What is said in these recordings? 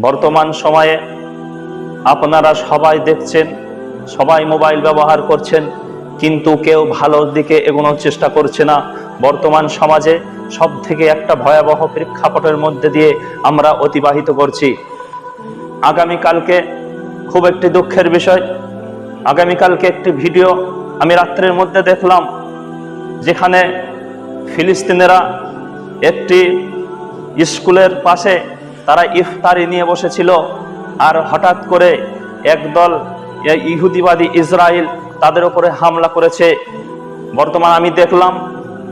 বর্তমান সময়ে আপনারা সবাই দেখছেন, সবাই মোবাইল ব্যবহার করছেন, কিন্তু কেউ ভালোর দিকে এগোনোর চেষ্টা করছে না। বর্তমান সমাজে সব থেকে একটা ভয়াবহ প্রেক্ষাপটের মধ্যে দিয়ে আমরা অতিবাহিত করছি। আগামীকালকে খুব একটি দুঃখের বিষয়, আগামীকালকে একটি ভিডিও আমি রাত্রের মধ্যে দেখলাম, যেখানে ফিলিস্তিনেরা একটি স্কুলের পাশে তারা ইফতারি নিয়ে বসেছিল, আর হঠাৎ করে একদল ইহুদিবাদী ইসরায়েল তাদের উপরে হামলা করেছে। বর্তমান আমি দেখলাম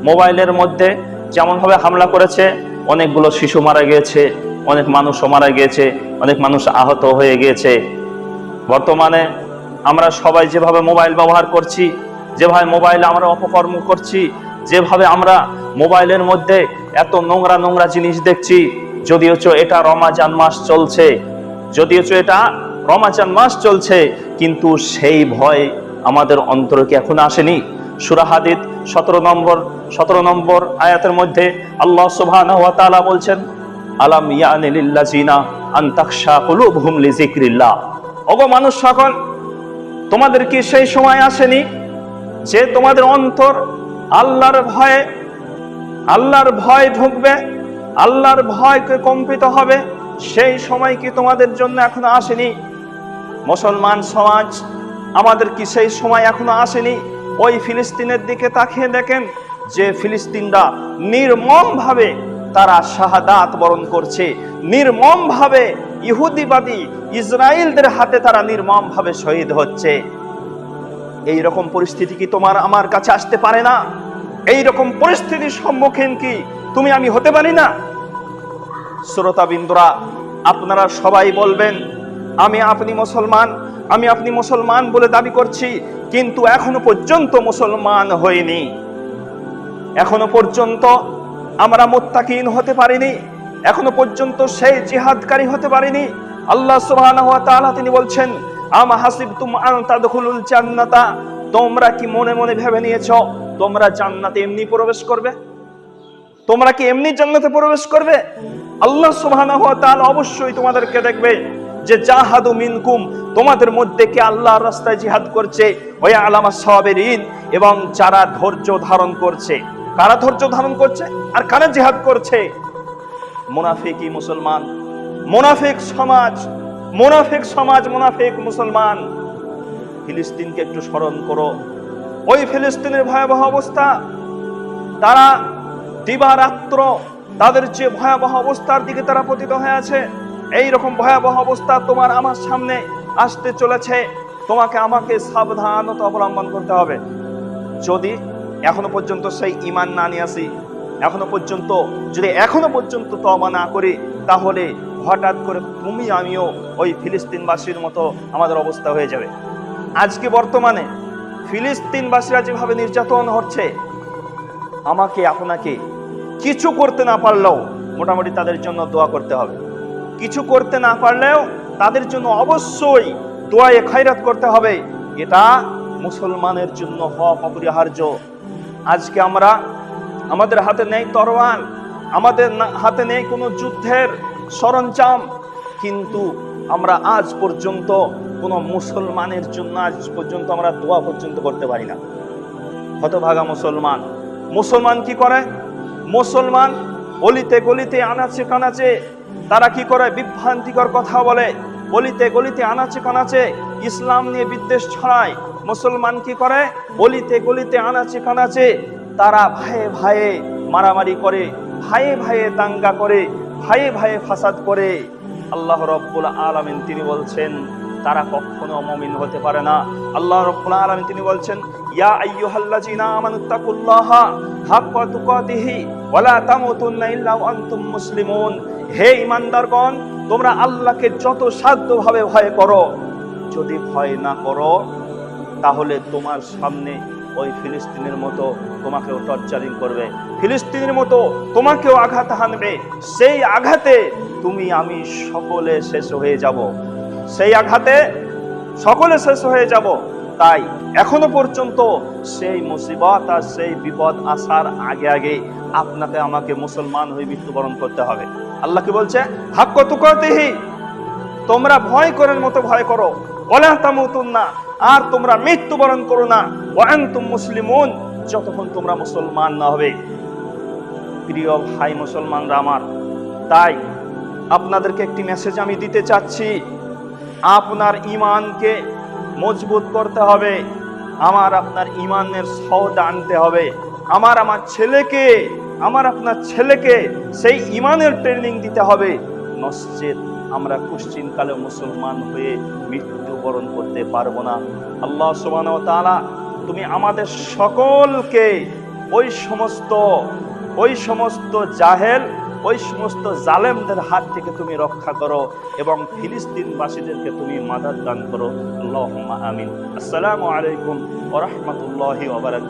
মোবাইলের মধ্যে যেমনভাবে হামলা করেছে, অনেকগুলো শিশু মারা গিয়েছে, অনেক মানুষও মারা গিয়েছে, অনেক মানুষ আহত হয়ে গিয়েছে। বর্তমানে আমরা সবাই যেভাবে মোবাইল ব্যবহার করছি, যেভাবে মোবাইলে আমরা অপকর্ম করছি, যেভাবে আমরা মোবাইলের মধ্যে এত নোংরা নোংরা জিনিস দেখছি, যদিওচ এটা রমাজান মাস চলছে, কিন্তু সেই ভয় আমাদের অন্তরে কি এখন আসেনি? সূরা হাদীদ 17 নম্বর আয়াতের মধ্যে আল্লাহ সুবহানাহু ওয়া তাআলা বলছেন, আলাম ইয়ানি লিল্লাযিনা আন তাখশা কুলুবুহুম লিযিকরিল্লাহ। ওগো মানুষ সকল, তোমাদের কি সেই সময় আসেনি যে তোমাদের অন্তর আল্লাহর ভয় ঢুকবে, আল্লাহর ভয়কে কম্পিত হবে? সেই সময় কি তোমাদের জন্য এখনো আসেনি? মুসলমান সমাজ, আমাদের কি সেই সময় এখনো আসেনি? ওই ফিলিস্তিনের দিকে তাকিয়ে দেখেন যে ফিলিস্তিনরা নির্মমভাবে তারা শাহাদাত বরণ করছে, নির্মমভাবে ইহুদিবাদী ইসরায়েলদের হাতে তারা নির্মমভাবে শহীদ হচ্ছে। এই রকম পরিস্থিতি কি তোমার আমার কাছে আসতে পারে না? এই রকম পরিস্থিতির সম্মুখীন কি তুমি আমি হতে পারি না? শ্রোতাবিন্দুরা, আপনারা সবাই বলবেন আমি আপনি মুসলমান বলে দাবি করছি, কিন্তু এখনো পর্যন্ত মুসলমান হইনি, এখনো পর্যন্ত আমরা মুত্তাকিন হতে পারিনি, এখনো পর্যন্ত সেই জিহাদকারী হতে পারিনি। আল্লাহ সুবহানাহু ওয়া তাআলা তিনি বলছেন, আম হাসিবতুম আন তাদখুলুল জান্নাতা, তোমরা কি মনে মনে ভেবে নিয়েছো তোমরা জান্নাতে এমনি প্রবেশ করবে? তোমরা কি এমনি জান্নাতে প্রবেশ করবে? আল্লাহ সুবহানাহু ওয়া তাআলা অবশ্যই তোমাদেরকে দেখবে যে জাহাদু মিনকুম, তোমাদের মধ্যে কে আল্লাহর রাস্তায় জিহাদ করছে, ওয়া আলামাস সাবিরিন, এবং যারা ধৈর্য ধারণ করছে। কারা ধৈর্য ধারণ করছে আর কারা জিহাদ করছে? মুনাফিকি মুসলমান, মুনাফিক সমাজ, মুনাফিক মুসলমান। ফিলিস্তিনকে একটু স্মরণ করো, ওই ফিলিস্তিনের ভয়াবহ অবস্থা, তারা দিবারাত্র তাদের যে ভয়াবহ অবস্থার দিকে তারা পতিত হয়ে আছে। এই রকম ভয়াবহ অবস্থা তোমার আমার সামনে আসতে চলেছে, তোমাকে আমাকে সাবধানতা অবলম্বন করতে হবে। যদি এখনো পর্যন্ত সেই ঈমান না নিয়ে আসি, এখনো পর্যন্ত তওবা না করি, তাহলে হঠাৎ করে তুমি আমিও ওই ফিলিস্তিনবাসীর মতো আমাদের অবস্থা হয়ে যাবে। আজকে বর্তমানে ফিলিস্তিনবাসীরা যেভাবে নির্যাতন হচ্ছে, আমাকে আপনাকে কিছু করতে না পারলেও মোটামুটি তাদের জন্য দোয়া করতে হবে। কিছু করতে না পারলেও তাদের জন্য অবশ্যই দোয়ায়ে খায়রাত করতে হবে। এটা মুসলমানের জন্য হক অপরিহার্য। আজকে আমাদের হাতে নেই তরোয়াল, আমাদের হাতে নেই কোনো যুদ্ধের সরঞ্জাম, কিন্তু আমরা আজ পর্যন্ত কোনো মুসলমানের জন্য আমরা দোয়া পর্যন্ত করতে পারি না। হতভাগা মুসলমান কি করে? মুসলমান অলিতে গলিতে আনাচে কানাচে তারা কি করে? বিভ্রান্তিকর কথা বলে, অলিতে গলিতে আনাচে কানাচে ইসলাম নিয়ে বিদ্বেষ ছড়ায়। মুসলমান কি করে? অলিতে গলিতে আনাচে কানাচে তারা ভাইয়ে ভাইয়ে মারামারি করে, ভাইয়ে ভাইয়ে দাঙ্গা করে, ভাইয়ে ভাইয়ে ফাসাদ করে। আল্লাহ রাব্বুল আলামিন তিনি বলছেন তারা কখনো মুমিন হতে পারে না। আল্লাহ রাব্বুল আলামিন তিনি বলছেন, ইয়া আইয়ুহাল্লাযিনা আমানুত্তাকুল্লাহা হাক্কা তুকাতিহি ওয়া লা তামুতুন্না ইল্লা ওয়া আনতুম মুসলিমুন। হে ঈমানদারগণ, তোমরা আল্লাহকে যত সাধ্যভাবে ভয় করো। যদি ভয় না করো, তাহলে তোমার সামনে ওই ফিলিস্তিনের মতো তোমাকেও টর্চারিং করবে, ফিলিস্তিনের মতো তোমাকেও আঘাত হানবে। সেই আঘাতে তুমি আমি সকলে শেষ হয়ে যাব, সেই আঘাতে সকলে শেষ হয়ে যাব। তাই এখনো পর্যন্ত সেই মুসিবত আর সেই বিপদ আসার আগে আগে আপনাকে আমাকে মুসলমান হয়ে মৃত্যুবরণ করতে হবে। আল্লাহ কি বলছে? হাক্কা তুকাতিহি, তোমরা ভয় করার মতো ভয় করো, ওয়ালা তামুতুন্না, আর তোমরা মৃত্যুবরণ করো না, ওয়া আনতুম মুসলিমুন, যতক্ষণ তোমরা মুসলমান না হবে। প্রিয় ভাই মুসলমানরা আমার, তাই আপনাদেরকে একটি মেসেজ আমি দিতে চাচ্ছি, আপনার ঈমানকে মজবুত করতে হবে, আমার আপনার ঈমানের সওদা আনতে হবে, আমার ছেলেকে, আপনার ছেলেকে সেই ঈমানের ট্রেনিং দিতে হবে, নচেৎ আমরা কুশ্চিনকালে মুসলমান হয়ে মৃত্যুবরণ করতে পারবো না। আল্লাহ সুবহানাহু ওয়া তাআলা তুমি আমাদের সকলকে ওই সমস্ত জাহেল, ওই সমস্ত জালেমদের হাত থেকে তুমি রক্ষা করো এবং ফিলিস্তিনবাসীদেরকে তুমি মাদাদ দান করো। আল্লাহুম্মা আমিন। আসসালামু আলাইকুম ওয়া রাহমাতুল্লাহি ওয়া বারাকাতুহু।